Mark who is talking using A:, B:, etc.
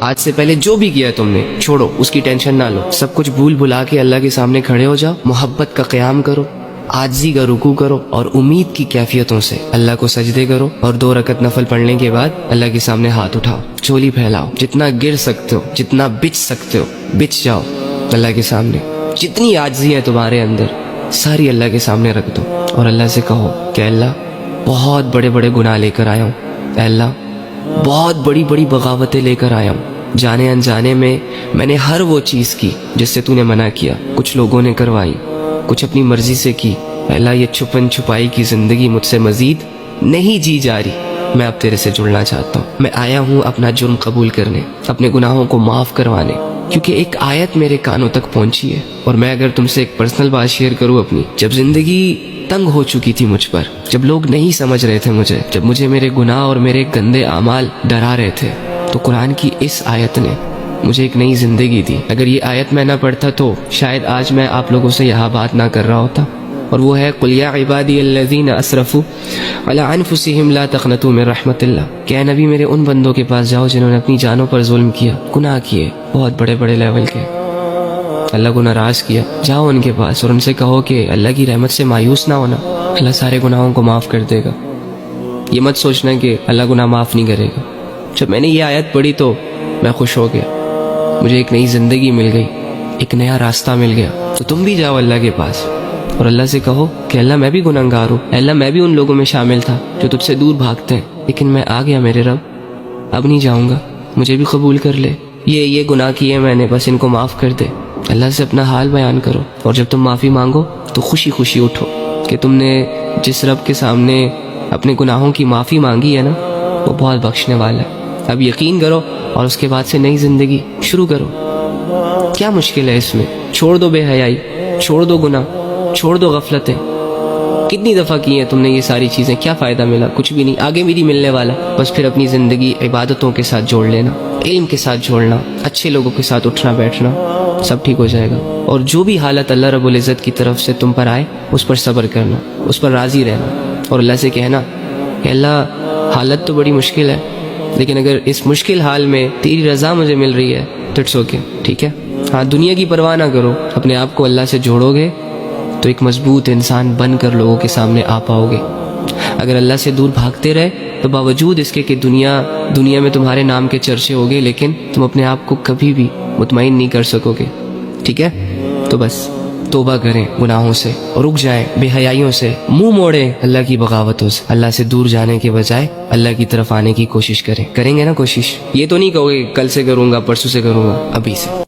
A: آج سے پہلے جو بھی کیا تم نے چھوڑو، اس کی ٹینشن نہ لو، سب کچھ بھول بھلا کے اللہ کے سامنے کھڑے ہو جاؤ، محبت کا قیام کرو، عاجزی کا رکوع کرو، اور امید کی کیفیتوں سے اللہ کو سجدے کرو، اور 2 رکعت نفل پڑھنے کے بعد اللہ کے سامنے ہاتھ اٹھاؤ، چولی پھیلاؤ، جتنا گر سکتے ہو، جتنا بچ سکتے ہو بچ جاؤ اللہ کے سامنے، جتنی عاجزی ہے تمہارے اندر ساری اللہ کے سامنے رکھ دو، اور اللہ سے کہو کہ اللہ بہت بڑے بڑے گناہ لے کر آیا ہوں، اے اللہ بہت بڑی بڑی بغاوتیں لے کر آیا ہوں، جانے انجانے میں نے ہر وہ چیز کی جس سے تو نے منع کیا، کچھ لوگوں نے کروائی، کچھ اپنی مرضی سے کی، اے اللہ یہ چھپن چھپائی کی زندگی مجھ سے مزید نہیں جی جا رہی، میں اب تیرے سے جڑنا چاہتا ہوں، میں آیا ہوں اپنا جرم قبول کرنے، اپنے گناہوں کو معاف کروانے، کیونکہ ایک آیت میرے کانوں تک پہنچی ہے، اور میں اگر تم سے ایک پرسنل بات شیئر کروں اپنی، جب زندگی تنگ ہو چکی تھی مجھ پر، جب لوگ نہیں سمجھ رہے تھے مجھے، جب مجھے میرے گناہ اور میرے گندے اعمال ڈرا رہے تھے، تو قرآن کی اس آیت نے مجھے ایک نئی زندگی دی۔ اگر یہ آیت میں نہ پڑھتا تو شاید آج میں آپ لوگوں سے یہاں بات نہ کر رہا ہوتا، اور وہ ہے قُلْ يَا عِبَادِيَ الَّذِينَ أَسْرَفُوا عَلَىٰ أَنفُسِهِمْ لَا تَقْنَطُوا مِن رَحْمَةِ اللَّهِ، کہ اے نبی میرے ان بندوں کے پاس جاؤ جنہوں نے اپنی جانوں پر ظلم کیا، گناہ کیے بہت بڑے بڑے لیول کے، اللہ کو ناراض کیا، جاؤ ان کے پاس اور ان سے کہو کہ اللہ کی رحمت سے مایوس نہ ہونا، اللہ سارے گناہوں کو معاف کر دے گا، یہ مت سوچنا کہ اللہ گناہ معاف نہیں کرے گا۔ جب میں نے یہ آیت پڑھی تو میں خوش ہو گیا، مجھے ایک نئی زندگی مل گئی، ایک نیا راستہ مل گیا۔ تو تم بھی جاؤ اللہ کے پاس اور اللہ سے کہو کہ اللہ میں بھی گنہگار ہوں، اللہ میں بھی ان لوگوں میں شامل تھا جو تجھ سے دور بھاگتے ہیں، لیکن میں آ گیا میرے رب، اب نہیں جاؤں گا، مجھے بھی قبول کر لے، یہ گناہ کیے میں نے، بس ان کو معاف کر دے۔ اللہ سے اپنا حال بیان کرو، اور جب تم معافی مانگو تو خوشی خوشی اٹھو کہ تم نے جس رب کے سامنے اپنے گناہوں کی معافی مانگی ہے نا، وہ بہت بخشنے والا ہے۔ اب یقین کرو اور اس کے بعد سے نئی زندگی شروع کرو۔ کیا مشکل ہے اس میں؟ چھوڑ دو بے حیائی، چھوڑ دو گناہ، چھوڑ دو غفلتیں۔ کتنی دفعہ کی ہیں تم نے یہ ساری چیزیں، کیا فائدہ ملا؟ کچھ بھی نہیں، آگے بھی نہیں ملنے والا۔ بس پھر اپنی زندگی عبادتوں کے ساتھ جوڑ لینا، علم کے ساتھ جوڑنا، اچھے لوگوں کے ساتھ اٹھنا بیٹھنا، سب ٹھیک ہو جائے گا۔ اور جو بھی حالت اللہ رب العزت کی طرف سے تم پر آئے اس پر صبر کرنا، اس پر راضی رہنا، اور اللہ سے کہنا کہ اللہ حالت تو بڑی مشکل ہے، لیکن اگر اس مشکل حال میں تیری رضا مجھے مل رہی ہے تو اٹس اوکے، ٹھیک ہے۔ ہاں دنیا کی پرواہ نہ کرو، اپنے آپ کو اللہ سے جوڑو گے تو ایک مضبوط انسان بن کر لوگوں کے سامنے آ پاؤ گے۔ اگر اللہ سے دور بھاگتے رہے تو باوجود اس کے کہ دنیا میں تمہارے نام کے چرچے ہوگے، لیکن تم اپنے آپ کو کبھی بھی مطمئن نہیں کر سکو گے، ٹھیک ہے۔ تو بس توبہ کریں گناہوں سے، اور رک جائیں بے حیائیوں سے، منہ موڑیں اللہ کی بغاوتوں سے، اللہ سے دور جانے کے بجائے اللہ کی طرف آنے کی کوشش کریں گے نا کوشش؟ یہ تو نہیں کہو گے کل سے کروں گا، پرسوں سے کروں گا، ابھی سے۔